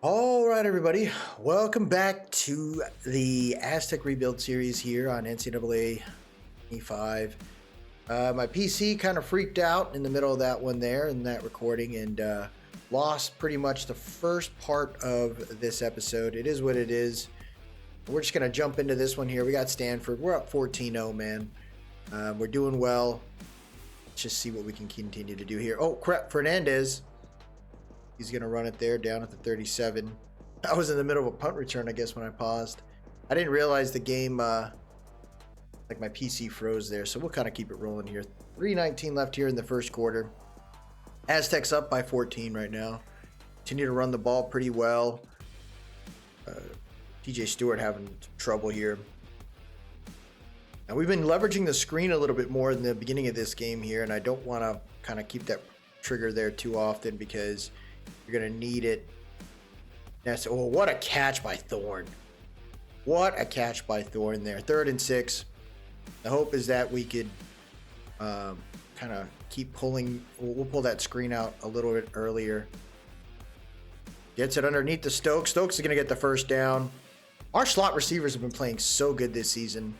All right, everybody. Welcome back to the Aztec Rebuild series here on NCAA 25. My PC kind of freaked out in the middle of that one there in that recording and lost pretty much the first part of this episode. It is what it is. We're just going to jump into this one here. We got Stanford. We're up 14-0, man. We're doing well. Let's just see what we can continue to do here. Oh, crap. Fernandez. He's going to run it there down at the 37. I was in the middle of a punt return, I guess, when I paused. I didn't realize the game, like my PC froze there. So we'll kind of keep it rolling here. 3:19 left here in the first quarter. Aztecs up by 14 right now. Continue to run the ball pretty well. TJ Stewart having trouble here. Now we've been leveraging the screen a little bit more in the beginning of this game here. And I don't want to kind of keep that trigger there too often because you're going to need it. Oh, what a catch by Thorne. What a catch by Thorne there. 3rd and 6. The hope is that we could kind of keep pulling. We'll pull that screen out a little bit earlier. Gets it underneath the Stokes. Stokes is going to get the first down. Our slot receivers have been playing so good this season.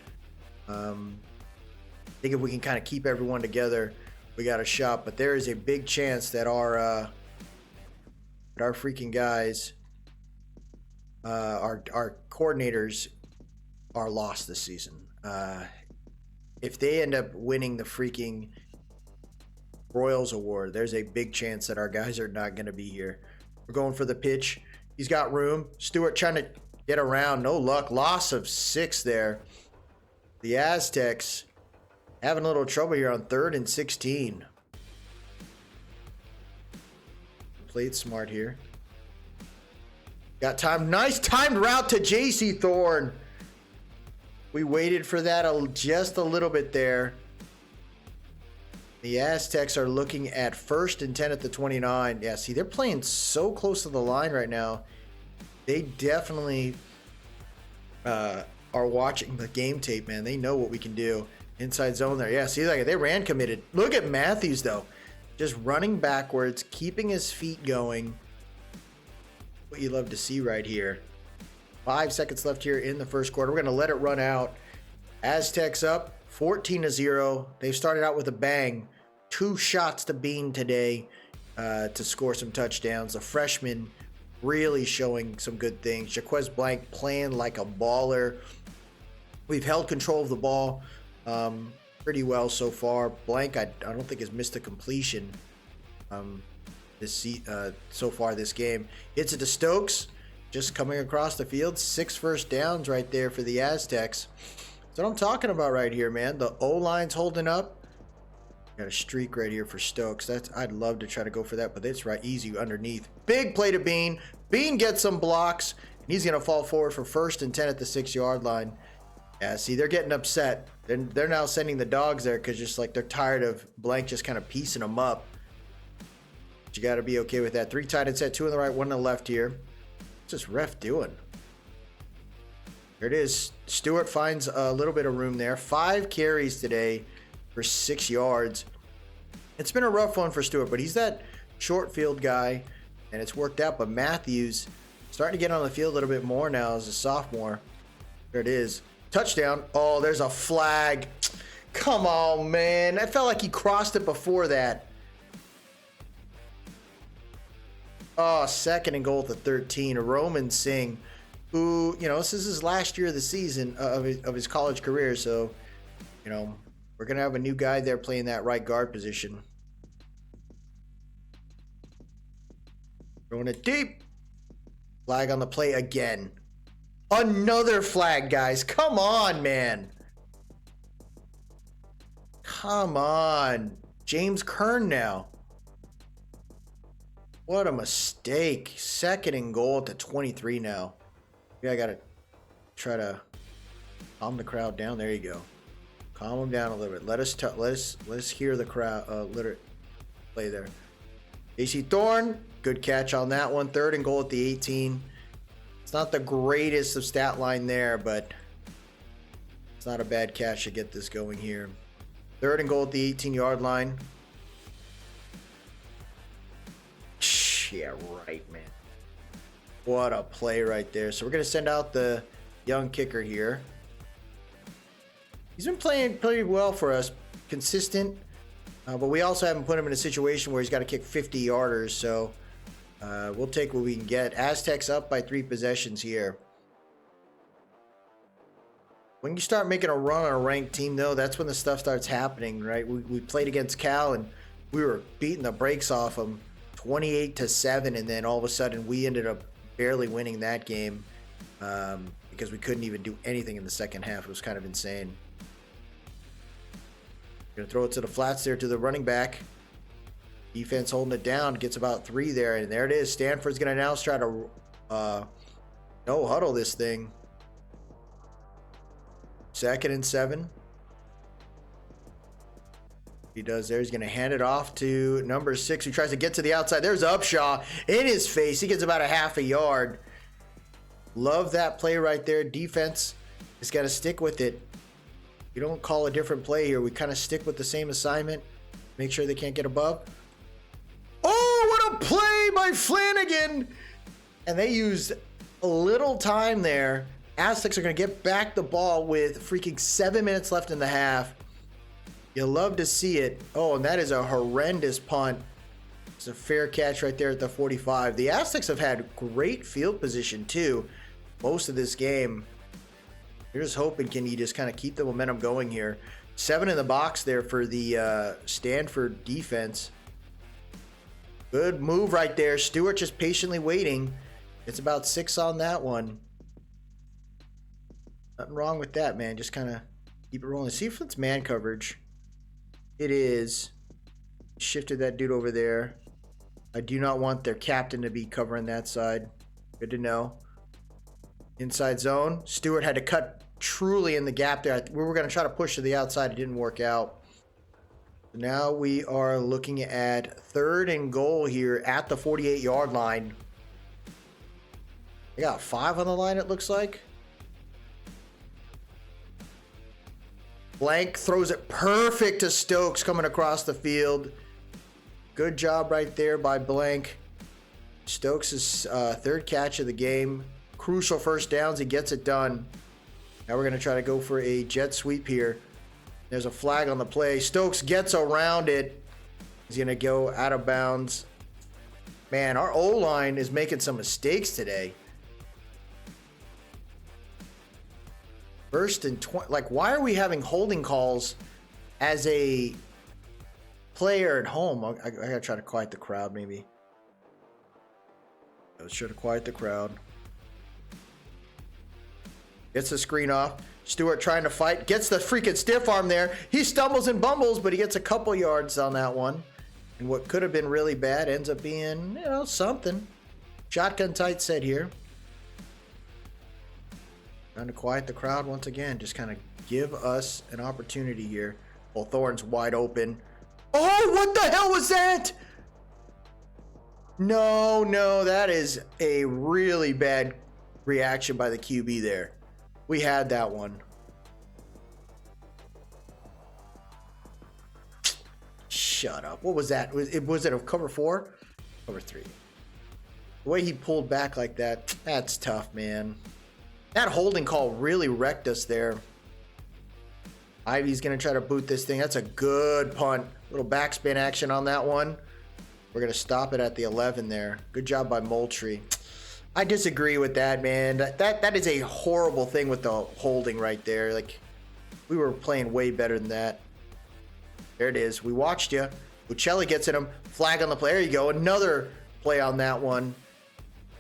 I think if we can kind of keep everyone together, we got a shot. But there is a big chance that our freaking guys, our coordinators are lost this season. If they end up winning the freaking Royals Award, there's a big chance that our guys are not going to be here. We're going for the pitch. He's got room. Stewart trying to get around. No luck. Loss of 6 there. The Aztecs having a little trouble here on 3rd and 16. Played smart here. Got time. Nice timed route to JC Thorne. We waited for that just a little bit there. The Aztecs are looking at 1st and 10 at the 29. Yeah, see, they're playing so close to the line right now. They definitely are watching the game tape, man. They know what we can do. Inside zone there. Yeah, see, like they ran committed. Look at Matthews, though. Just running backwards, keeping his feet going. What you love to see right here. 5 seconds left here in the first quarter. We're going to let it run out. Aztecs up 14-0. They've started out with a bang. 2 shots to Bean today to score some touchdowns. The freshman really showing some good things. Jaquez Blank playing like a baller. We've held control of the ball pretty well so far. Blank, I don't think has missed a completion so far this game. Hits it to Stokes, just coming across the field. 6 first downs right there for the Aztecs. That's what I'm talking about right here, man. The O-line's holding up. Got a streak right here for Stokes. I'd love to try to go for that, but it's right easy underneath. Big play to Bean. Bean gets some blocks, and he's going to fall forward for 1st and 10 at the 6-yard line. Yeah, see, they're getting upset. They're now sending the dogs there because just like they're tired of Blank just kind of piecing them up. But you got to be okay with that. 3 tight end set, 2 on the right, 1 on the left here. What's this ref doing? There it is. Stewart finds a little bit of room there. 5 carries today for 6 yards. It's been a rough one for Stewart, but he's that short field guy, and it's worked out. But Matthews starting to get on the field a little bit more now as a sophomore. There it is. Touchdown. Oh, there's a flag. Come on, man. I felt like he crossed it before that. Oh, 2nd and goal at the 13. Roman Singh, who, this is his last year of the season of his college career. So, we're going to have a new guy there playing that right guard position. Throwing it deep. Flag on the play again. Another flag, guys. Come on, man. Come on. James Kern now. What a mistake. 2nd and goal at the 23 now. Yeah, I got to try to calm the crowd down. There you go. Calm them down a little bit. Let us hear the crowd play there. JC Thorne, good catch on that one. 3rd and goal at the 18. It's not the greatest of stat line there, but it's not a bad catch to get this going here. 3rd and goal at the 18-yard line. Yeah, right, man. What a play right there. So we're going to send out the young kicker here. He's been playing pretty well for us. Consistent. But we also haven't put him in a situation where he's got to kick 50-yarders. So we'll take what we can get. Aztecs up by 3 possessions here. When you start making a run on a ranked team, though, that's when the stuff starts happening, right? We played against Cal, and we were beating the brakes off them 28-7, and then all of a sudden we ended up barely winning that game because we couldn't even do anything in the second half. It was kind of insane. Going to throw it to the flats there to the running back. Defense holding it down, gets about 3 there, and there it is. Stanford's going to now try to no huddle this thing. 2nd and 7. He does there. He's going to hand it off to number 6, who tries to get to the outside. There's Upshaw in his face. He gets about a half a yard. Love that play right there. Defense has got to stick with it. We don't call a different play here. We kind of stick with the same assignment. Make sure they can't get above. Oh, what a play by Flanagan! And they used a little time there. Aztecs are going to get back the ball with freaking 7 minutes left in the half. You love to see it. Oh, and that is a horrendous punt. It's a fair catch right there at the 45. The Aztecs have had great field position, too, most of this game. You're just hoping, can you just kind of keep the momentum going here? 7 in the box there for the Stanford defense. Good move right there. Stewart just patiently waiting. It's about 6 on that one. Nothing wrong with that, man. Just kind of keep it rolling. See if it's man coverage. It is. Shifted that dude over there. I do not want their captain to be covering that side. Good to know. Inside zone. Stewart had to cut truly in the gap there. We were going to try to push to the outside. It didn't work out. Now we are looking at 3rd and goal here at the 48-yard line. They got 5 on the line, it looks like. Blank throws it perfect to Stokes coming across the field. Good job right there by Blank. Stokes' 3rd catch of the game. Crucial first downs. He gets it done. Now we're going to try to go for a jet sweep here. There's a flag on the play. Stokes gets around it. He's going to go out of bounds. Man, our O-line is making some mistakes today. 1st and 20. Like, why are we having holding calls as a player at home? I got to try to quiet the crowd, maybe. Let's try to quiet the crowd. Gets the screen off. Stewart trying to fight. Gets the freaking stiff arm there. He stumbles and bumbles, but he gets a couple yards on that one. And what could have been really bad ends up being, you know, something. Shotgun tight set here. Trying to quiet the crowd once again. Just kind of give us an opportunity here. Well, Thorne's wide open. Oh, what the hell was that? No, that is a really bad reaction by the QB there. We had that one. Shut up. What was that? Was it a cover 4? Cover 3. The way he pulled back like that, that's tough, man. That holding call really wrecked us there. Ivy's going to try to boot this thing. That's a good punt. Little backspin action on that one. We're going to stop it at the 11 there. Good job by Moultrie. I disagree with that, man. That is a horrible thing with the holding right there. Like, we were playing way better than that. There it is. We watched you. Uccelli gets in him. Flag on the play. There you go. Another play on that one.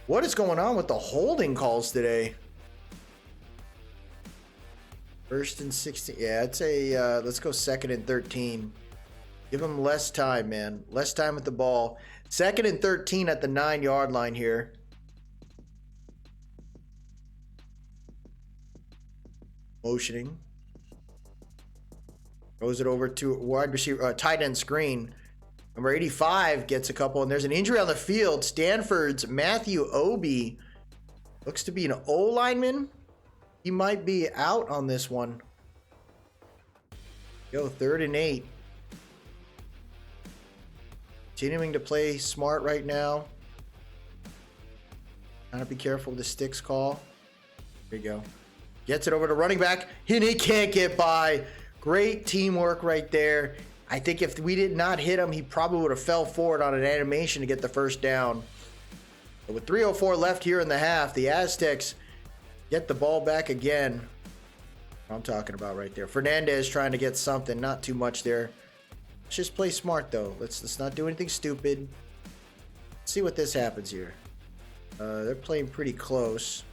What is going on with the holding calls today? 1st and 16. Yeah, it's a let's go 2nd and 13. Give them less time, man. Less time with the ball. 2nd and 13 at the 9-yard line here. Motioning. Throws it over to wide receiver, tight end screen. Number 85 gets a couple, and there's an injury on the field. Stanford's Matthew Obi looks to be an O lineman. He might be out on this one. Go 3rd and 8. Continuing to play smart right now. Gotta be careful with the sticks call. There you go. Gets it over to running back. And he can't get by. Great teamwork right there. I think if we did not hit him, he probably would have fell forward on an animation to get the first down. But with 3:04 left here in the half, the Aztecs get the ball back again. I'm talking about right there. Fernandez trying to get something. Not too much there. Let's just play smart, though. Let's not do anything stupid. Let's see what this happens here. They're playing pretty close.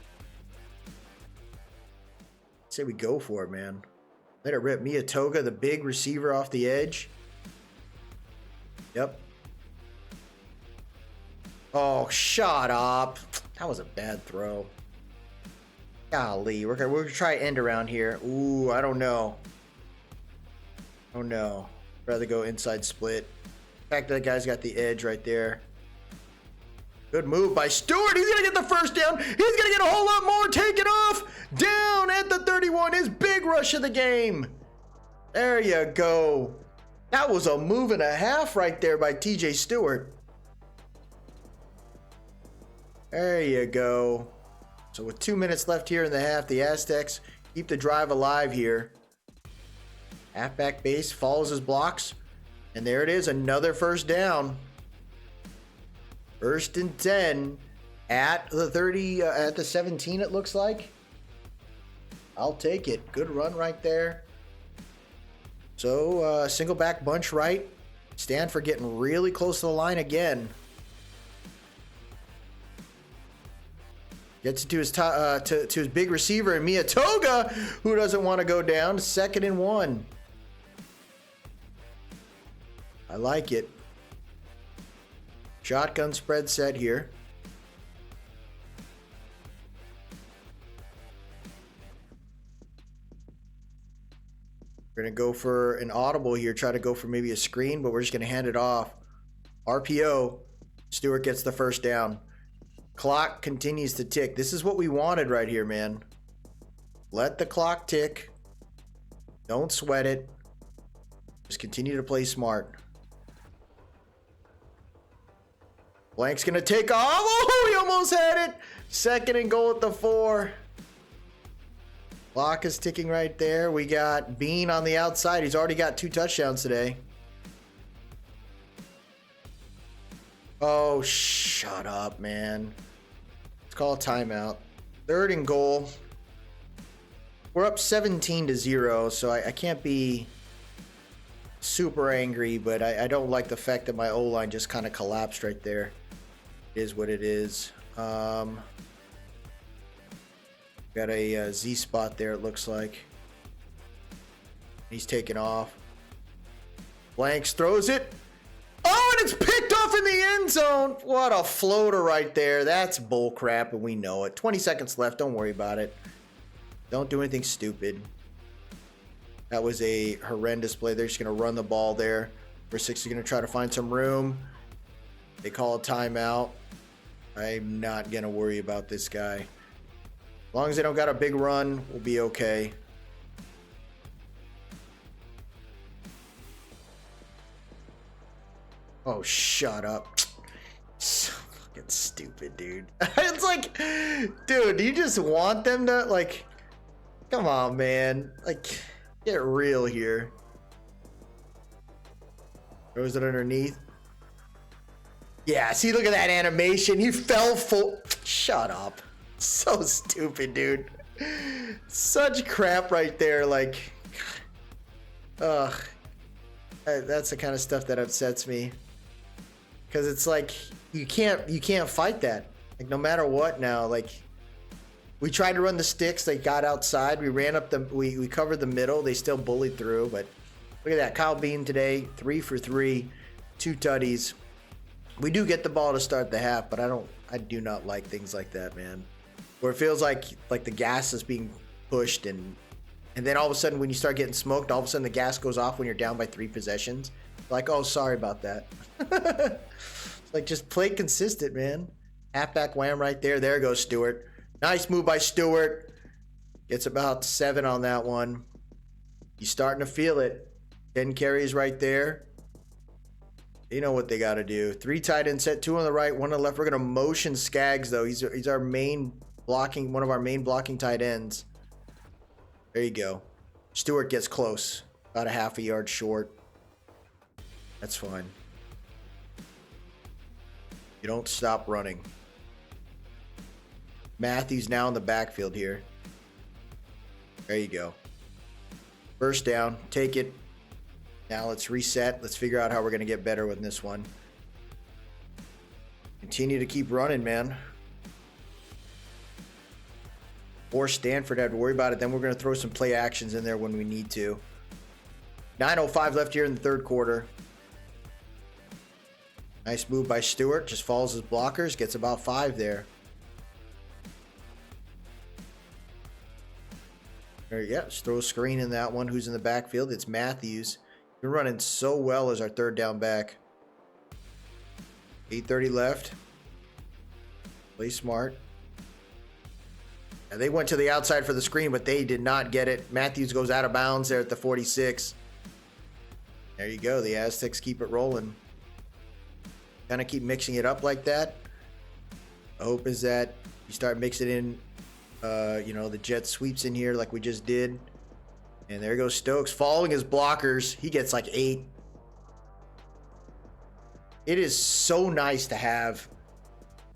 I'd say we go for it, man. Let it rip. Miyatoga, the big receiver off the edge. Yep. Oh, shut up. That was a bad throw. Golly, we're gonna try end around here. Ooh, I don't know. Oh no. Rather go inside split. The fact that guy's got the edge right there. Good move by Stewart. He's gonna get the first down. He's gonna get a whole lot more. Take it off. Down at the 31. His big rush of the game. There you go. That was a move and a half right there by TJ Stewart. There you go. So with 2 minutes left here in the half, the Aztecs keep the drive alive here. Halfback base follows his blocks. And there it is, another first down. First and 10 at the 30, at the 17 it looks like. I'll take it. Good run right there. So single back bunch right. Stanford getting really close to the line again. Gets it to his to his big receiver and Miyatoga, who doesn't want to go down. 2nd and 1. I like it. Shotgun spread set here. We're going to go for an audible here. Try to go for maybe a screen, but we're just going to hand it off. RPO. Stewart gets the first down. Clock continues to tick. This is what we wanted right here, man. Let the clock tick. Don't sweat it. Just continue to play smart. Blank's going to take off. Oh, he almost had it. 2nd and goal at the 4. Clock is ticking right there. We got Bean on the outside. He's already got 2 touchdowns today. Oh, shut up, man. Let's call a timeout. 3rd and goal. We're up 17-0, so I can't be super angry, but I don't like the fact that my O-line just kind of collapsed right there. It is what it is. Got a Z spot there, it looks like. He's taking off. Blanks throws it. Oh, and it's picked off in the end zone. What a floater right there. That's bull crap, and we know it. 20 seconds left. Don't worry about it. Don't do anything stupid. That was a horrendous play. They're just going to run the ball there. Number 6 is going to try to find some room. They call a timeout. I'm not going to worry about this guy. As long as they don't got a big run, we'll be okay. Oh, shut up. So fucking stupid, dude. It's like, dude, you just want them to, like, come on, man. Like, get real here. Throws it underneath. Yeah, see, look at that animation. He fell full. Shut up. So stupid, dude. Such crap right there. Like, ugh. That's the kind of stuff that upsets me. Because it's like, you can't fight that. Like, no matter what now, like, we tried to run the sticks. They got outside. We ran up we covered the middle. They still bullied through. But look at that. Kyle Bean today, 3 for 3, 2 tutties. We do get the ball to start the half, but I do not like things like that, man. Where it feels like the gas is being pushed and then all of a sudden when you start getting smoked, all of a sudden the gas goes off when you're down by 3 possessions. Like, oh, sorry about that. It's like, just play consistent, man. Halfback wham right there. There goes Stewart. Nice move by Stewart. Gets about 7 on that one. He's starting to feel it. 10 carries right there. You know what they got to do. 3 tight end set, 2 on the right, 1 on the left. We're going to motion Skaggs, though. He's our main blocking, one of our main blocking tight ends. There you go. Stewart gets close. About a half a yard short. That's fine. You don't stop running. Matthews now in the backfield here. There you go. First down. Take it. Now let's reset. Let's figure out how we're going to get better with this one. Continue to keep running, man. Or Stanford have to worry about it. Then we're going to throw some play actions in there when we need to. 9:05 left here in the third quarter. Nice move by Stewart. Just follows his blockers. Gets about 5 there. There, yeah, just throw a screen in that one. Who's in the backfield? It's Matthews. You're running so well as our third down back. 8:30 left. Play smart. Now they went to the outside for the screen, but they did not get it. Matthews goes out of bounds there at the 46. There you go. The Aztecs keep it rolling. Kind of keep mixing it up like that. The hope is that you start mixing in, the jet sweeps in here like we just did. And there goes Stokes following his blockers. He gets like 8. It is so nice to have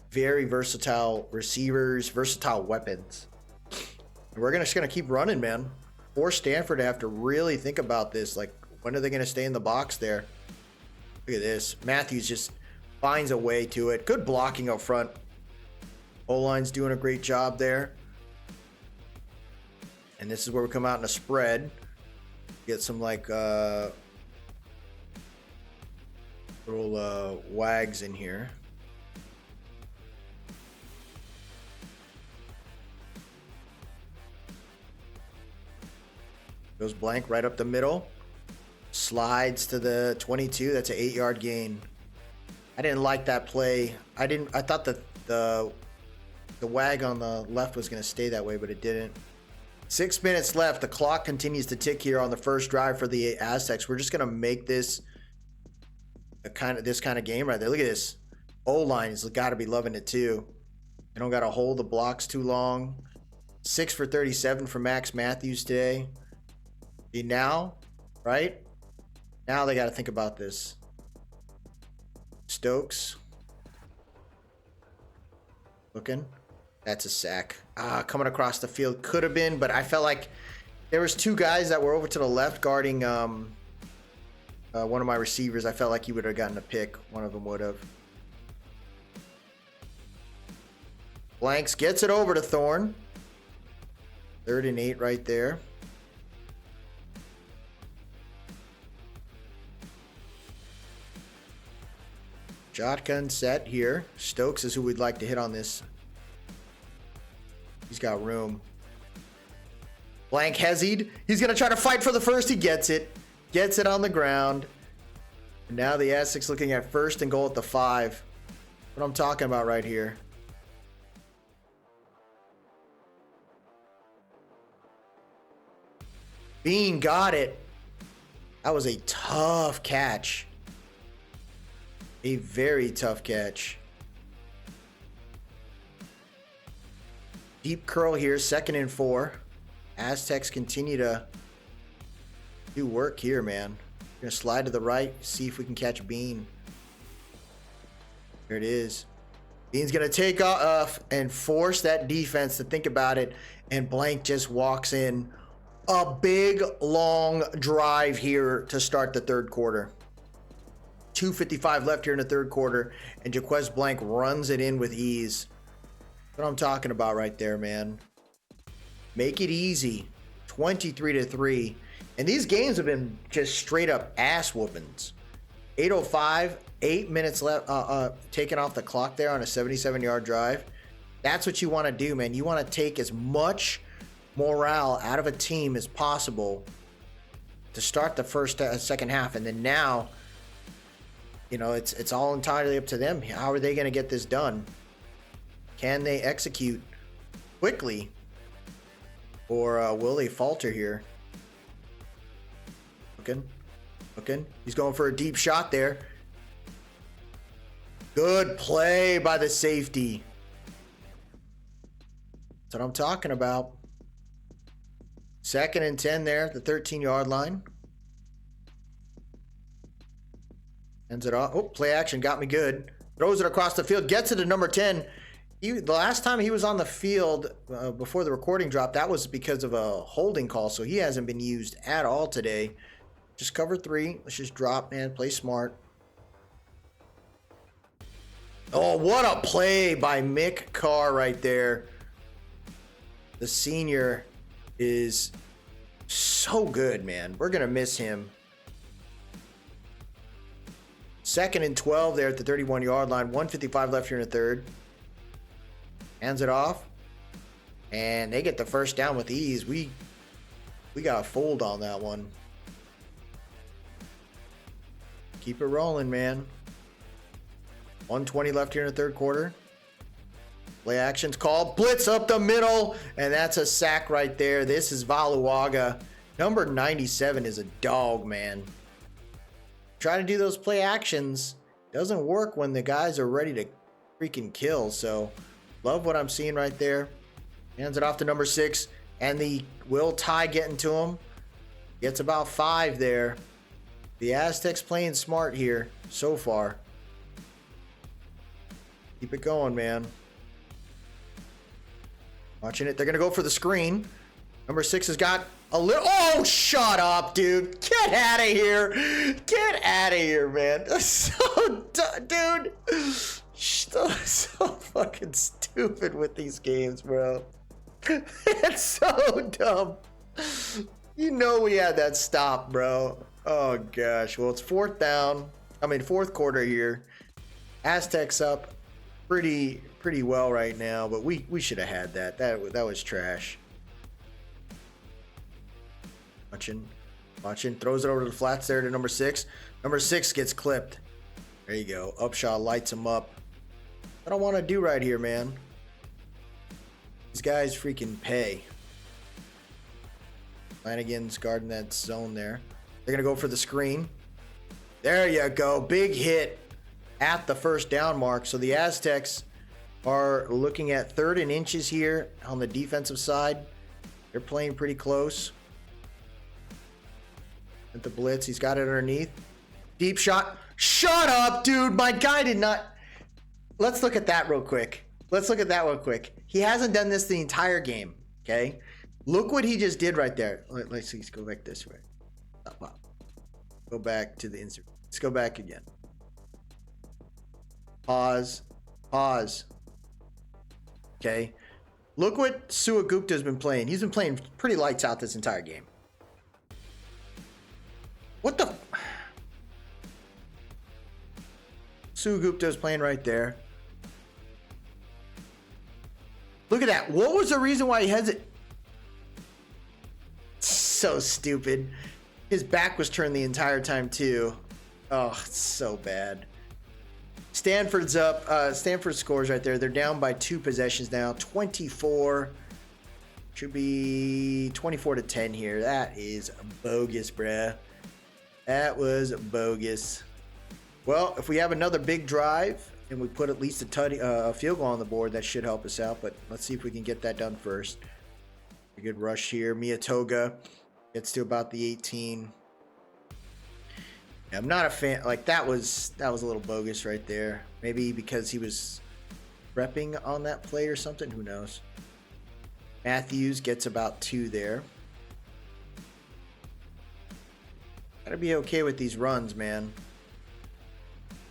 very versatile receivers, versatile weapons. And we're just gonna keep running, man. Force Stanford to have to really think about this. Like, when are they gonna stay in the box there? Look at this. Matthews just finds a way to it. Good blocking up front. O-line's doing a great job there. And this is where we come out in a spread. Get some little wags in here. Goes blank right up the middle. Slides to the 22. That's an 8-yard gain. I didn't like that play. I thought that the wag on the left was going to stay that way, but it didn't. 6 minutes left. The clock continues to tick here on the first drive for the Aztecs. We're just going to make this this kind of game right there. Look at this. O-line has got to be loving it too. They don't got to hold the blocks too long. 6 for 37 for Max Matthews today. See now, right? Now they got to think about this. Stokes. Looking. That's a sack. Coming across the field. Could have been, but I felt like there was 2 guys that were over to the left guarding one of my receivers. I felt like he would have gotten a pick. One of them would have. Blanks gets it over to Thorne. 3rd and 8 right there. Shotgun set here. Stokes is who we'd like to hit on this. He's got room. Blank Hezzied. He's going to try to fight for the first. He gets it. Gets it on the ground. And now the Aztecs looking at 1st and goal at the 5. What I'm talking about right here. Bean got it. That was a tough catch. A very tough catch. Deep curl here, 2nd and 4. Aztecs continue to do work here, man. We're going to slide to the right, see if we can catch Bean. There it is. Bean's going to take off and force that defense to think about it, and Blank just walks in. A big, long drive here to start the third quarter. 2:55 left here in the third quarter, and Jaquez Blank runs it in with ease. What I'm talking about right there, man. Make it easy. 23-3. And these games have been just straight up ass whoopings. 8:05, 8 minutes left, taken off the clock there on a 77-yard drive. That's what you want to do, man. You want to take as much morale out of a team as possible to start the second half. And then now, it's all entirely up to them. How are they going to get this done? Can they execute quickly? Or will they falter here? Looking. He's going for a deep shot there. Good play by the safety. That's what I'm talking about. 2nd and 10 there at the 13-yard line. Ends it off. Oh, play action got me good. Throws it across the field. Gets it to number 10. The last time he was on the field before the recording dropped, that was because of a holding call. So he hasn't been used at all today. Just cover 3. Let's just drop, man. Play smart. Oh, what a play by Mick Carr right there. The senior is so good, man. We're going to miss him. 2nd and 12 there at the 31-yard line. 1:55 left here in the third. Hands it off. And they get the first down with ease. We got fooled on that one. Keep it rolling, man. 1:20 left here in the third quarter. Play action's called. Blitz up the middle. And that's a sack right there. This is Valuaga. Number 97 is a dog, man. Try to do those play actions. Doesn't work when the guys are ready to freaking kill. So, love what I'm seeing right there. Hands it off to number 6. And the Will Ty getting to him. Gets about 5 there. The Aztecs playing smart here so far. Keep it going, man. Watching it. They're going to go for the screen. Number 6 has got a little... Oh, shut up, dude. Get out of here. Get out of here, man. So, dude. So fucking stupid with these games, bro. It's so dumb. You know we had that stop, bro. Oh, gosh. Well, it's 4th down. I mean, 4th quarter here. Aztecs up pretty well right now, but we should have had that. That was trash. Watching. Throws it over to the flats there to number 6. Number 6 gets clipped. There you go. Upshaw lights him up. I don't want to do right here, man. These guys freaking pay. Flanagan's guarding that zone there. They're going to go for the screen. There you go. Big hit at the first down mark. So the Aztecs are looking at 3rd and inches here on the defensive side. They're playing pretty close. At the blitz, he's got it underneath. Deep shot. Shut up, dude. My guy did not. Let's look at that real quick. He hasn't done this the entire game, okay? Look what he just did right there. Let's go back this way. Go back to the insert. Let's go back again. Pause. Okay. Look what Suagupta's been playing. He's been playing pretty lights out this entire game. What the? Suagupta's playing right there. Look at that. What was the reason why he has it? So stupid. His back was turned the entire time too. Oh, it's so bad. Stanford's up. Stanford scores right there. They're down by 2 possessions now. 24. Should be 24-10 here. That is bogus, bruh. That was bogus. Well, if we have another big drive and we put at least a field goal on the board, that should help us out. But let's see if we can get that done first. A good rush here. Miyatoga gets to about the 18. I'm not a fan. Like that was a little bogus right there. Maybe because he was repping on that play or something. Who knows? Matthews gets about 2 there. Gotta be okay with these runs, man.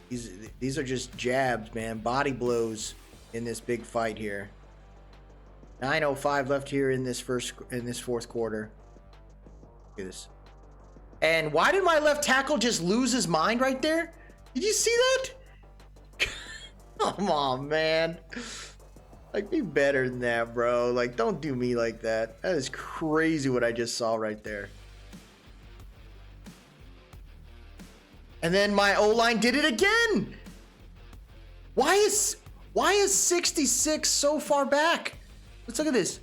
These are just jabs, man. Body blows in this big fight here. 9:05 left here in this 4th quarter. Look at this. And why did my left tackle just lose his mind right there? Did you see that? Come on, man. Like, be better than that, bro. Like, don't do me like that. That is crazy what I just saw right there. And then my O-line did it again. Why is 66 so far back? Let's look at this.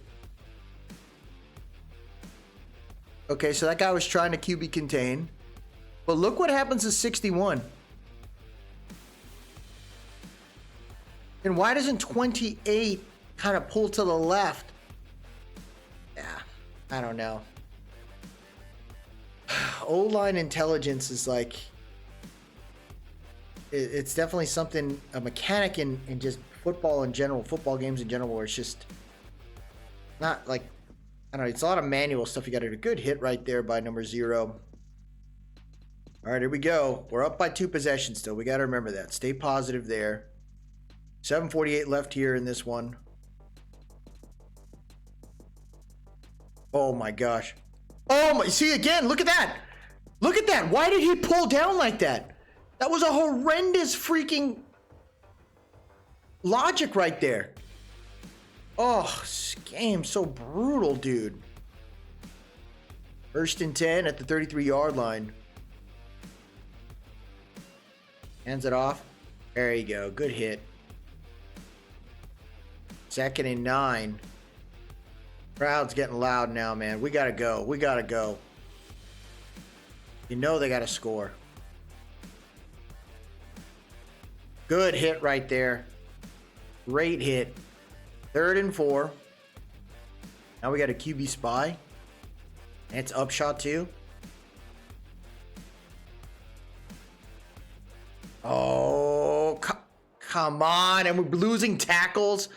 Okay, so that guy was trying to QB contain. But look what happens to 61. And why doesn't 28 kind of pull to the left? Yeah, I don't know. O-line intelligence is like, it's definitely something, a mechanic in just football in general, football games in general, where it's just not like, I don't know, it's a lot of manual stuff. You got a good hit right there by number 0. All right, here we go. We're up by 2 possessions still. We got to remember that. Stay positive there. 7:48 left here in this one. Oh my gosh. Oh my, see again, look at that. Look at that. Why did he pull down like that? That was a horrendous freaking logic right there. Oh, this game's so brutal, dude. 1st and 10 at the 33-yard line. Hands it off. There you go. Good hit. 2nd and 9. Crowd's getting loud now, man. We gotta go. We gotta go. You know they gotta score. Good hit right there. Great hit. 3rd and 4. Now we got a QB spy. And it's upshot too. Oh, come on. And we're losing tackles.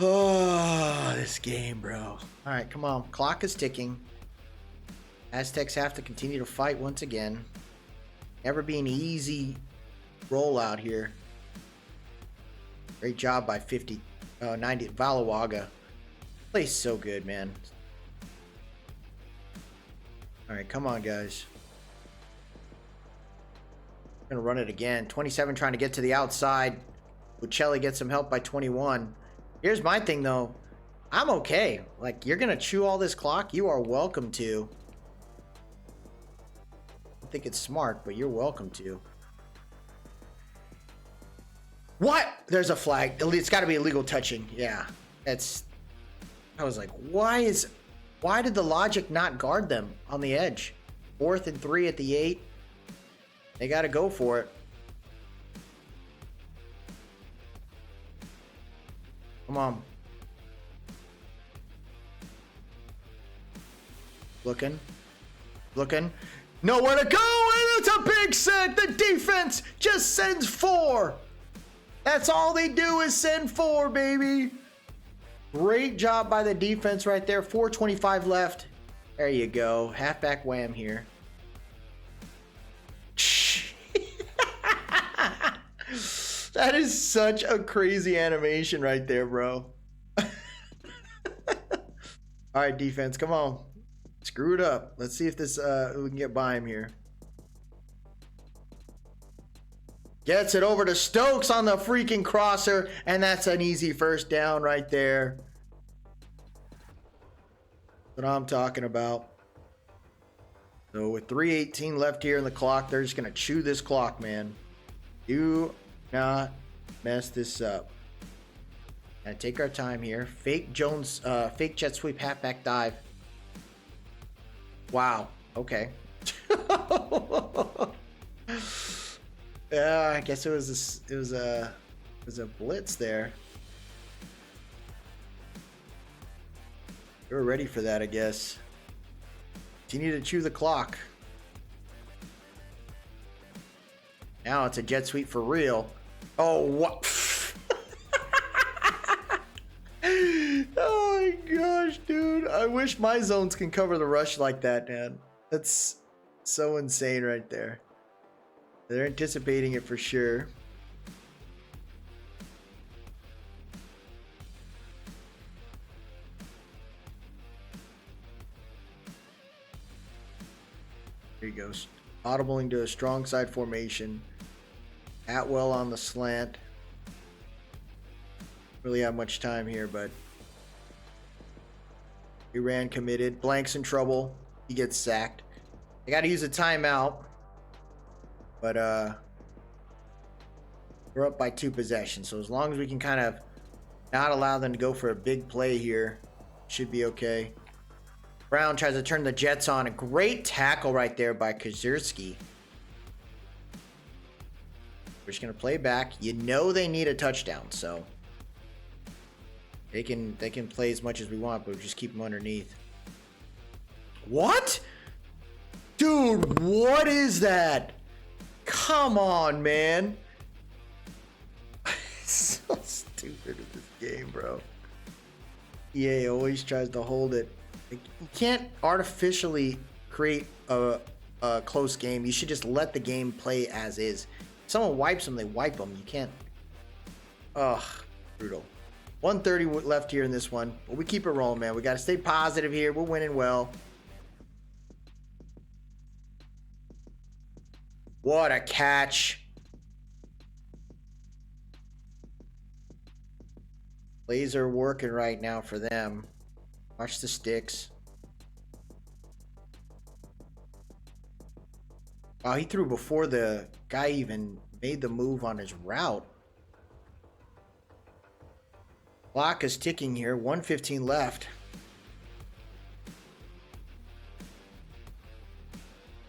Oh, this game, bro. All right, come on. Clock is ticking. Aztecs have to continue to fight once again. Never be an easy rollout here. Great job by 90. Valawaga. Plays so good, man. All right, come on, guys. Gonna run it again. 27 trying to get to the outside. Uccelli gets some help by 21. Here's my thing, though. I'm okay. Like, you're gonna chew all this clock? You are welcome to. I think it's smart, but you're welcome to. What? There's a flag. It's got to be illegal touching. Yeah. I was like, why did the logic not guard them on the edge? 4th and 3 at the 8. They got to go for it. Come on. Looking. Nowhere to go, and it's a big sack. The defense just sends 4. That's all they do is send 4, baby. Great job by the defense right there. 4:25 left. There you go. Halfback wham here. That is such a crazy animation right there, bro. All right, defense, come on. Screw it up. Let's see if this we can get by him here. Gets it over to Stokes on the freaking crosser, and that's an easy 1st down right there. That's what I'm talking about. So with 3:18 left here in the clock, they're just going to chew this clock, man. Do not mess this up. Gotta take our time here. Fake Jones, fake jet sweep, halfback dive. Wow. Okay. Yeah, I guess it was a blitz there. We were ready for that, I guess. Continue to chew the clock. Now it's a jet sweep for real. Oh, what? Oh my gosh, dude. I wish my zones can cover the rush like that, man. That's so insane right there. They're anticipating it for sure. There he goes. Audibling to a strong side formation. Atwell on the slant. Really have much time here, but he ran committed. Blank's in trouble. He gets sacked. They got to use a timeout. But we're up by 2 possessions. So as long as we can kind of not allow them to go for a big play here, should be okay. Brown tries to turn the Jets on. A great tackle right there by Kozierski. We're just gonna play back. You know they need a touchdown, so they can play as much as we want, but just keep them underneath. What? Dude, what is that? Come on, man. So stupid at this game, bro. EA always tries to hold it. You can't artificially create a close game. You should just let the game play as is. If someone wipes them, they wipe them. You can't. Ugh, brutal. 130 left here in this one. But we keep it rolling, man. We got to stay positive here. We're winning well. What a catch. Plays are working right now for them. Watch the sticks. Wow, he threw before the guy even made the move on his route. Clock is ticking here. 1:15 left.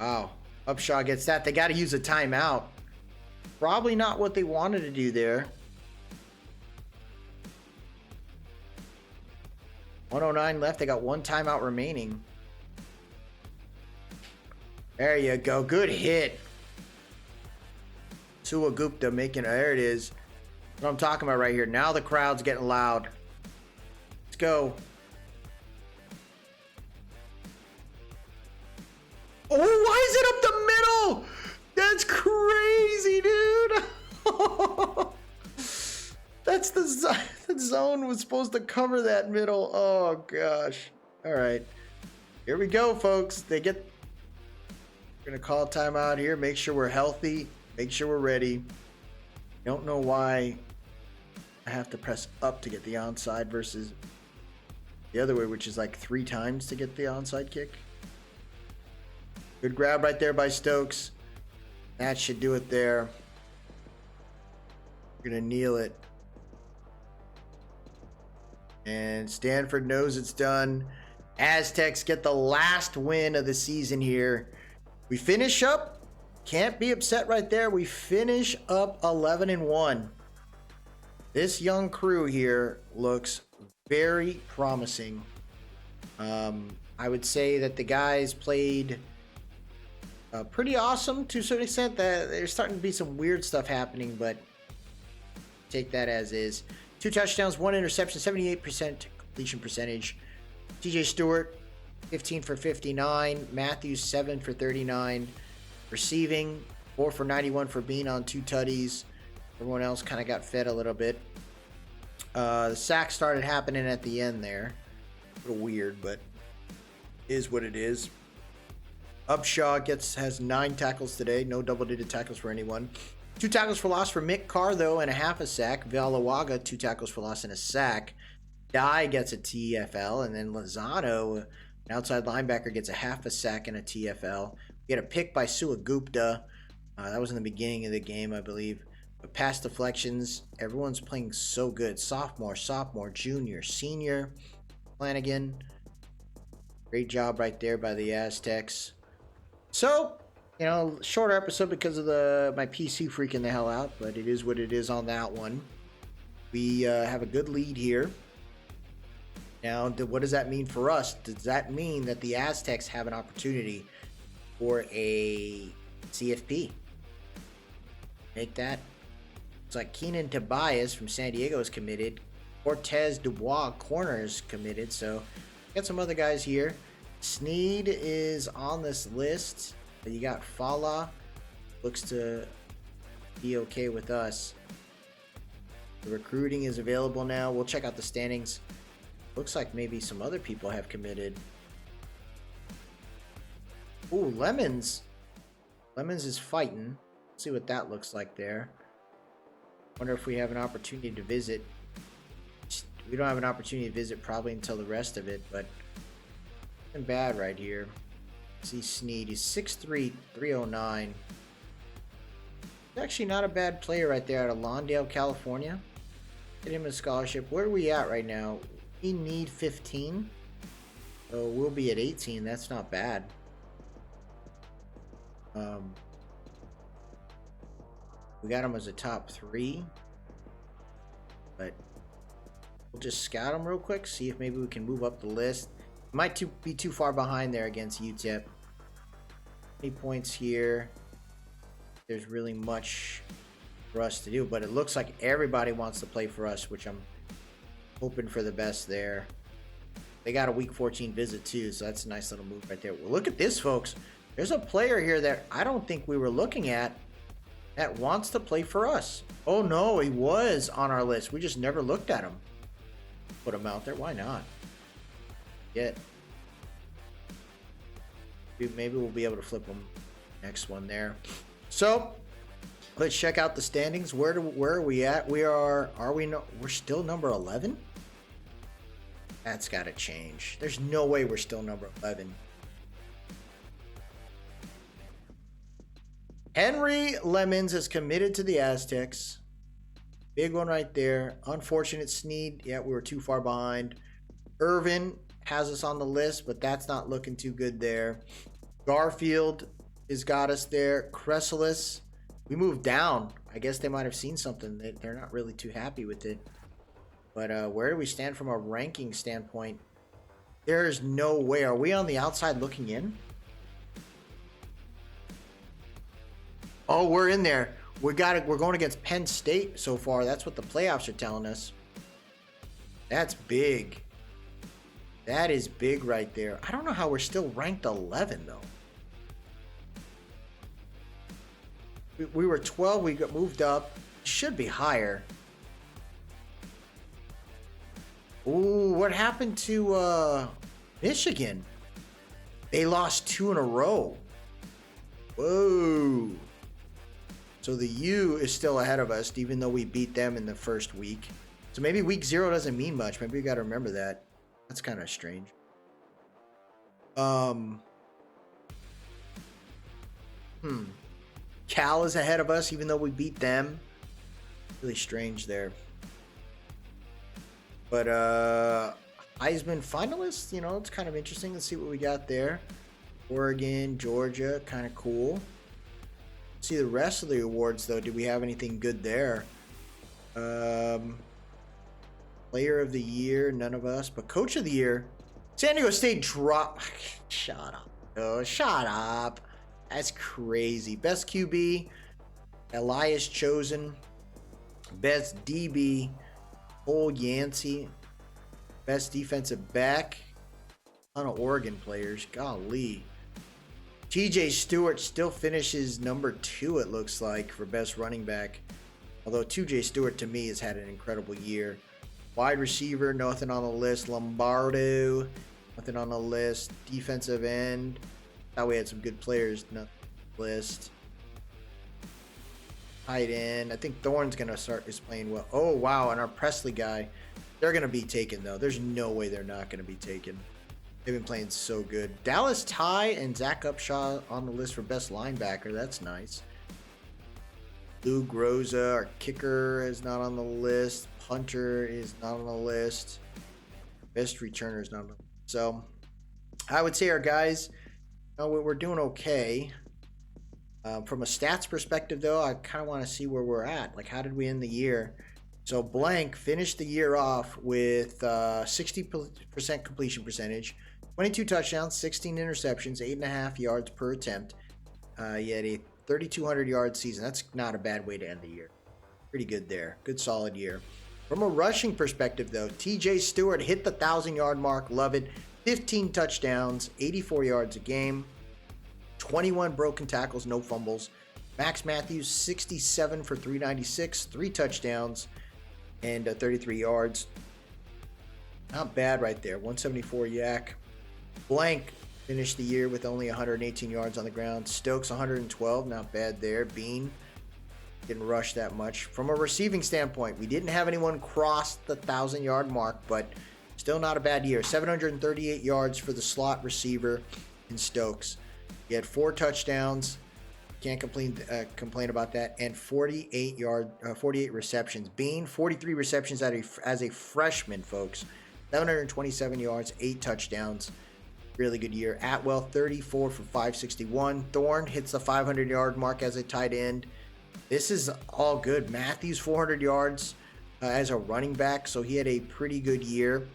Wow. Upshaw gets that. They got to use a timeout. Probably not what they wanted to do there. 1:09 left. They got one timeout remaining. There you go. Good hit. Tua Gupta making. There it is. What I'm talking about right here. Now the crowd's getting loud. Let's go. Oh, why is it up the middle? That's crazy, dude. That's the zone was supposed to cover that middle. Oh, gosh. All right. Here we go, folks. We're going to call timeout here. Make sure we're healthy. Make sure we're ready. Don't know why I have to press up to get the onside versus the other way, which is like 3 times to get the onside kick. Good grab right there by Stokes. That should do it there. We're going to kneel it. And Stanford knows it's done. Aztecs get the last win of the season here. We finish up. Can't be upset right there. We finish up 11-1. This young crew here looks very promising. I would say that the guys played pretty awesome to a certain extent. That there's starting to be some weird stuff happening, but take that as is. 2 touchdowns, 1 interception, 78% completion percentage. TJ Stewart, 15 for 59. Matthews, 7 for 39. Receiving, 4 for 91 for Bean on 2 tutties. Everyone else kind of got fed a little bit. The sack started happening at the end there. A little weird, but is what it is. Upshaw has 9 tackles today. No double-digit tackles for anyone. 2 tackles for loss for Mick Carr, though, and a half a sack. Valawaga, 2 tackles for loss and a sack. Dye gets a TFL, and then Lozano, an outside linebacker, gets a half a sack and a TFL. We had a pick by Tua Gupta. That was in the beginning of the game, I believe. But pass deflections, everyone's playing so good. Sophomore, junior, senior. Flanagan, great job right there by the Aztecs. So, shorter episode because of my PC freaking the hell out, but it is what it is on that one. We have a good lead here. Now, what does that mean for us? Does that mean that the Aztecs have an opportunity for a CFP? Make that. It's like Keenan Tobias from San Diego is committed. Cortez Dubois, corner, is committed. So, got some other guys here. Sneed is on this list. But you got Fala. Looks to be okay with us. The recruiting is available now. We'll check out the standings. Looks like maybe some other people have committed. Ooh, Lemons. Lemons is fighting. Let's see what that looks like there. Wonder if we have an opportunity to visit. We don't have an opportunity to visit probably until the rest of it, but nothing bad right here. See Sneed. He's 6'3", 309. He's actually not a bad player right there out of Lawndale, California. Get him a scholarship. Where are we at right now? We need 15. So we'll be at 18. That's not bad. We got him as a top 3. But we'll just scout him real quick, see if maybe we can move up the list. Might be too far behind there against UTEP. 8 points here. There's really much for us to do, but it looks like everybody wants to play for us, which I'm hoping for the best there. They got a week 14 visit too, so that's a nice little move right there. Well, look at this, folks. There's a player here that I don't think we were looking at that wants to play for us. Oh no, he was on our list. We just never looked at him. Put him out there. Why not? Maybe we'll be able to flip him next one there. So let's check out the standings. Where are we at? We're still number 11? That's got to change. There's no way we're still number 11. Henry Lemons is committed to the Aztecs. Big one right there. Unfortunate Sneed. Yeah, we were too far behind. Irvin has us on the list, but that's not looking too good there. Garfield has got us there. Cresselis. We moved down. I guess they might have seen something. They're not really too happy with it. But where do we stand from a ranking standpoint? There is no way. Are we on the outside looking in? Oh, we're in there. We're going against Penn State so far. That's what the playoffs are telling us. That's big. That is big right there. I don't know how we're still ranked 11 though. We were 12. We got moved up. Should be higher. Ooh, what happened to Michigan? They lost 2 in a row. Whoa. So the U is still ahead of us, even though we beat them in the first week. So maybe week 0 doesn't mean much. Maybe we got to remember that. That's kind of strange. Cal is ahead of us, even though we beat them. Really strange there. But Heisman finalists, you know, it's kind of interesting to see what we got there. Oregon, Georgia, kind of cool. See the rest of the awards though. Do we have anything good there? Player of the year, none of us. But coach of the year, San Diego State drop. Shut up. Oh, shut up. That's crazy. Best QB, Elias Chosen. Best DB, Cole Yancey. Best defensive back, ton of Oregon players. Golly. TJ Stewart still finishes number 2, it looks like, for best running back. Although TJ Stewart, to me, has had an incredible year. Wide receiver, nothing on the list. Lombardo, nothing on the list. Defensive end, thought we had some good players, nothing on the list. Tight end, I think Thorne's going to start is playing well. Oh, wow, and our Presley guy, they're going to be taken, though. There's no way they're not going to be taken. They've been playing so good. Dallas Ty and Zach Upshaw on the list for best linebacker. That's nice. Lou Groza, our kicker, is not on the list. Punter is not on the list. Best returner is not on the list. So I would say our guys, we're doing okay. From a stats perspective, though, I kind of want to see where we're at. Like, how did we end the year? So Blank finished the year off with 60% completion percentage, 22 touchdowns, 16 interceptions, 8.5 yards per attempt. He had a 3,200 yard season. That's not a bad way to end the year. Pretty good there. Good solid year. From a rushing perspective, though, TJ Stewart hit the 1,000-yard mark. Love it. 15 touchdowns, 84 yards a game, 21 broken tackles, no fumbles. Max Matthews, 67 for 396, 3 touchdowns, and 33 yards. Not bad right there. 174 yak. Blank finished the year with only 118 yards on the ground. Stokes, 112. Not bad there. Bean didn't rush that much. From a receiving standpoint, we didn't have anyone cross the 1,000-yard mark, but still not a bad year. 738 yards for the slot receiver in Stokes. He had 4 touchdowns. Can't complain about that. And 48 receptions. Bean, 43 receptions as a freshman, folks. 727 yards, 8 touchdowns. Really good year. Atwell, 34 for 561. Thorne hits the 500-yard mark as a tight end. This is all good. Matthews 400 yards as a running back, so he had a pretty good year,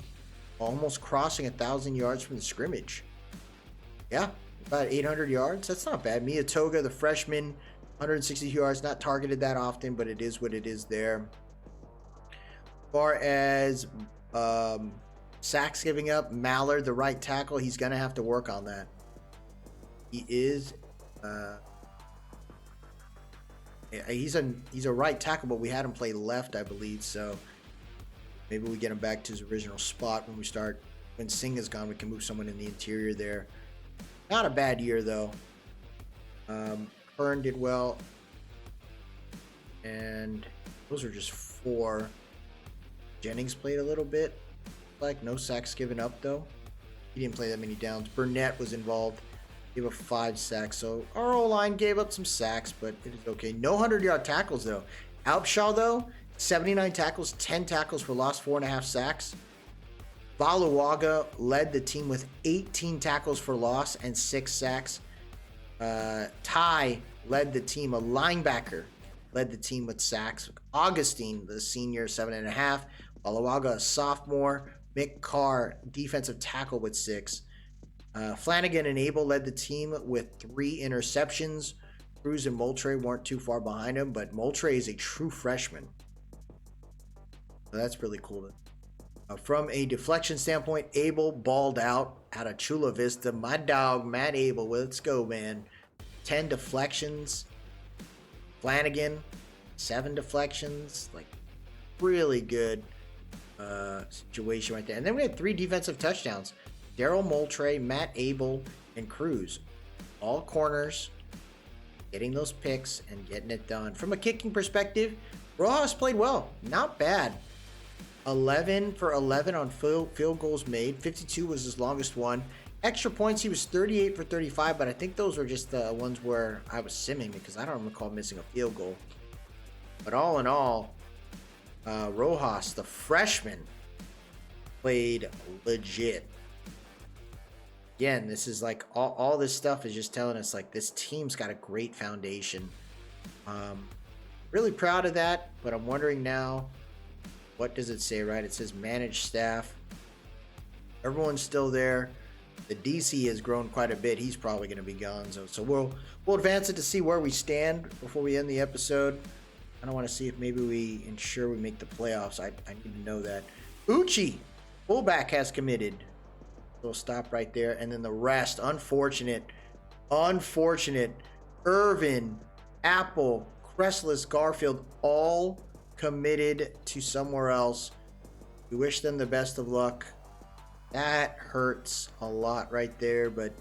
almost crossing 1,000 yards from the scrimmage. Yeah, about 800 yards. That's not bad. Miyatoga, the freshman, 160 yards, not targeted that often, but it is what it is there. As far as sacks giving up, Mallard, the right tackle, he's going to have to work on that. He is... he's a right tackle, but we had him play left, I believe, so maybe we get him back to his original spot when Singh is gone. We can move someone in the interior there. Not a bad year, though. Kern did well, and those are just 4. Jennings played a little bit, like no sacks given up, though. He didn't play that many downs. Burnett was involved. Gave up 5 sacks, so our O-line gave up some sacks, but it is okay. No 100-yard tackles, though. Alpshaw, though, 79 tackles, 10 tackles for loss, 4.5 sacks. Valuaga led the team with 18 tackles for loss and 6 sacks. Ty led the team, a linebacker, led the team with sacks. Augustine, the senior, 7.5. Valuaga, a sophomore. Mick Carr, defensive tackle, with 6. Flanagan and Abel led the team with 3 interceptions. Cruz and Moultrie weren't too far behind him, but Moultrie is a true freshman. So that's really cool. From a deflection standpoint, Abel balled out of Chula Vista. My dog, Matt Abel, let's go, man. 10 deflections. Flanagan, 7 deflections. Like, really good situation right there. And then we had 3 defensive touchdowns. Daryl Moultrie, Matt Abel, and Cruz. All corners, getting those picks and getting it done. From a kicking perspective, Rojas played well. Not bad. 11 for 11 on field goals made. 52 was his longest one. Extra points, he was 38 for 35, but I think those were just the ones where I was simming because I don't recall missing a field goal. But all in all, Rojas, the freshman, played legit. Again, this is like all this stuff is just telling us like this team's got a great foundation. Really proud of that, but I'm wondering now, what does it say, right? It says managed staff. Everyone's still there. The DC has grown quite a bit. He's probably going to be gone. So we'll advance it to see where we stand before we end the episode. I don't want to see if maybe we ensure we make the playoffs. I need to know that. Uchi, fullback, has committed. We'll stop right there. And then the rest, unfortunate. Irvin, Apple, Cressless, Garfield, all committed to somewhere else. We wish them the best of luck. That hurts a lot right there, but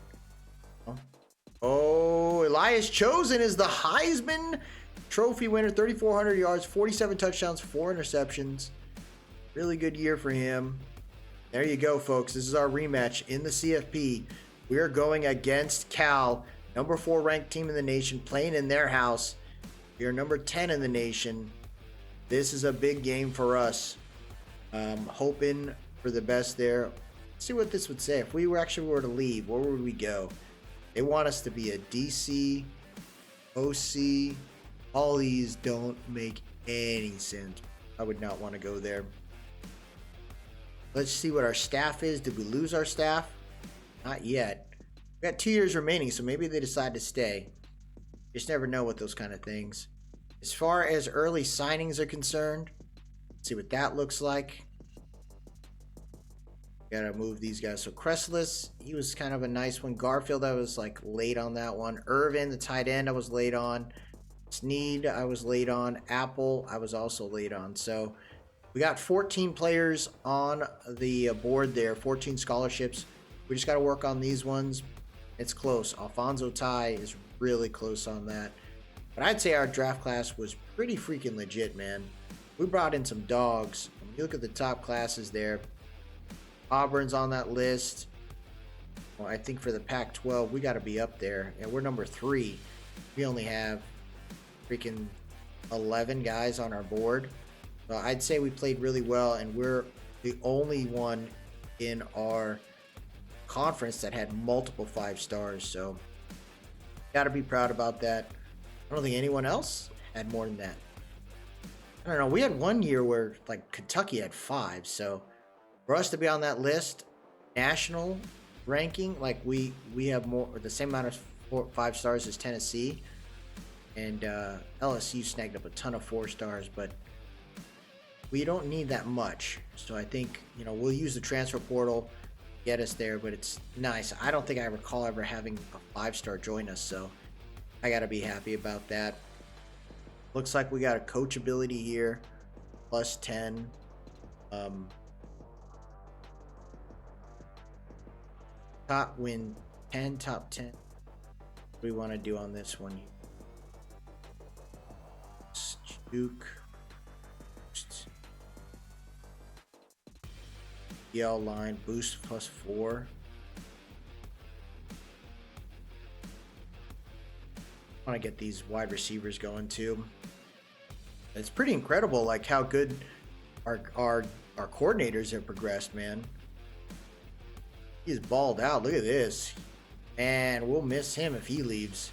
Elias Chosen is the Heisman Trophy winner. 3,400 yards, 47 touchdowns, 4 interceptions. Really good year for him. There you go, folks. This is our rematch in the CFP. We are going against Cal, number 4 ranked team in the nation, playing in their house. We are number 10 in the nation. This is a big game for us. Hoping for the best there. Let's see what this would say. If we were to leave, where would we go? They want us to be a DC, OC. All these don't make any sense. I would not want to go there. Let's see what our staff is. Did we lose our staff? Not yet. We got 2 years remaining, so maybe they decide to stay. Just never know with those kind of things. As far as early signings are concerned, let's see what that looks like. Gotta move these guys. So Cressless, he was kind of a nice one. Garfield, I was like late on that one. Irvin, the tight end, I was late on. Sneed, I was late on. Apple, I was also late on. So we got 14 players on the board there, 14 scholarships. We just got to work on these ones. It's close. Alfonso Ty is really close on that. But I'd say our draft class was pretty freaking legit, man. We brought in some dogs. When you look at the top classes there, Auburn's on that list. Well, I think for the Pac-12, we got to be up there. And we're number 3. We only have freaking 11 guys on our board. So I'd say we played really well, and we're the only one in our conference that had multiple 5 stars. So got to be proud about that. I don't think anyone else had more than that. I don't know. We had one year where like Kentucky had 5, so for us to be on that list, national ranking, like we have more, or the same amount of 5 stars as Tennessee, and LSU snagged up a ton of 4 stars, but we don't need that much. So I think, you know, we'll use the transfer portal, get us there, but it's nice. I don't think I recall ever having a 5-star join us, so I got to be happy about that. Looks like we got a coachability here, plus 10. Top win 10, top 10. What do we want to do on this one? Juke. EL line boost plus 4. I want to get these wide receivers going too. It's pretty incredible, like how good our coordinators have progressed, man. He's balled out. Look at this, and we'll miss him if he leaves.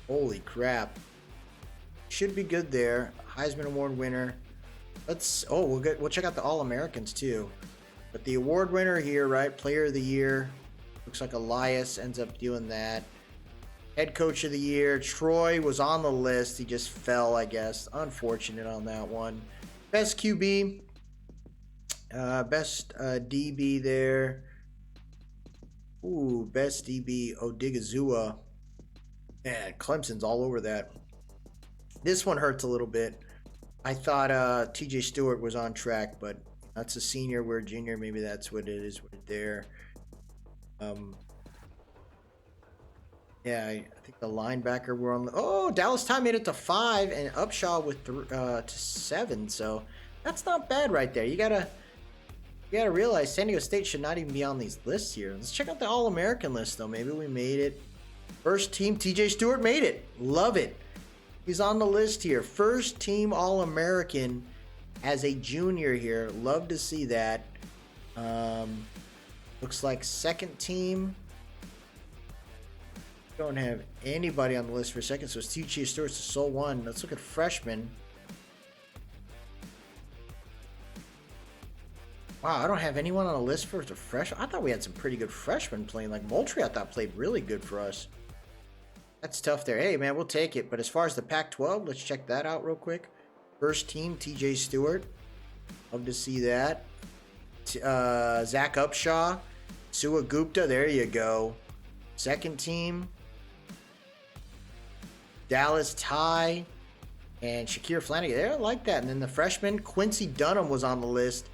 Holy crap! Should be good there. Heisman Award winner. We'll check out the All-Americans too. But the award winner here, right? Player of the year. Looks like Elias ends up doing that. Head coach of the year, Troy was on the list. He just fell, I guess. Unfortunate on that one. Best QB, best DB there. Ooh, best DB, Odigizua. Man, Clemson's all over that. This one hurts a little bit. I thought TJ Stewart was on track, but that's a senior. We're a junior. Maybe that's what it is right there. Yeah, I think the linebacker were on. Dallas Ty made it to 5, and Upshaw with to 7. So that's not bad right there. You gotta realize San Diego State should not even be on these lists here. Let's check out the All-American list though. Maybe we made it. First team, TJ Stewart made it. Love it. He's on the list here. First team All-American as a junior here. Love to see that. Looks like second team. Don't have anybody on the list for a second, so it's TJ Stewart's the sole one. Let's look at freshmen. Wow, I don't have anyone on the list for the freshmen. I thought we had some pretty good freshmen playing. Like Moultrie, I thought played really good for us. That's tough there. Hey, man, we'll take it. But as far as the Pac-12, let's check that out real quick. First team, TJ Stewart. Love to see that. Zach Upshaw. Sua Gupta, there you go. Second team. Dallas Ty and Shakir Flanagan. They like that. And then the freshman, Quincy Dunham was on the list.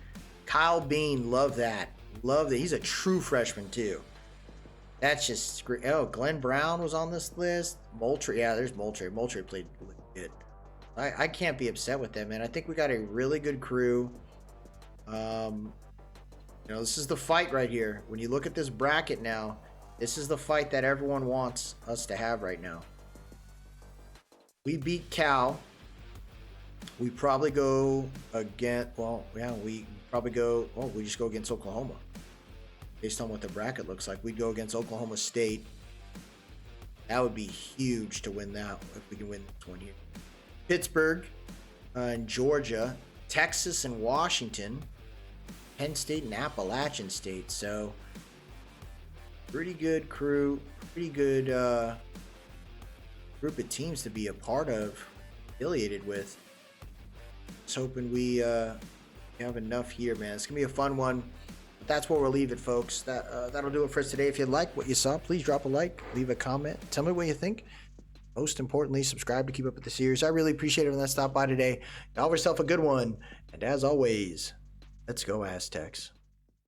Kyle Bean, love that. Love that. He's a true freshman too. That's just great. Oh, Glenn Brown was on this list. Moultrie, yeah, there's Moultrie. Moultrie played really good. I can't be upset with that, man. I think we got a really good crew. You know, this is the fight right here. When you look at this bracket now, this is the fight that everyone wants us to have right now. We beat Cal. We probably go against, we just go against Oklahoma. Based on what the bracket looks like, we'd go against Oklahoma State. That would be huge to win that, if we can win this one here. Pittsburgh and Georgia, Texas and Washington, Penn State and Appalachian State. So pretty good crew, pretty good group of teams to be a part of, affiliated with. Just hoping we have enough here, man. It's gonna be a fun one. But that's where we'll leave it, folks. That'll do it for us today. If you like what you saw, please drop a like, leave a comment, tell me what you think. Most importantly, subscribe to keep up with the series. I really appreciate everyone that stopped by today. Have yourself a good one, and as always, let's go Aztecs.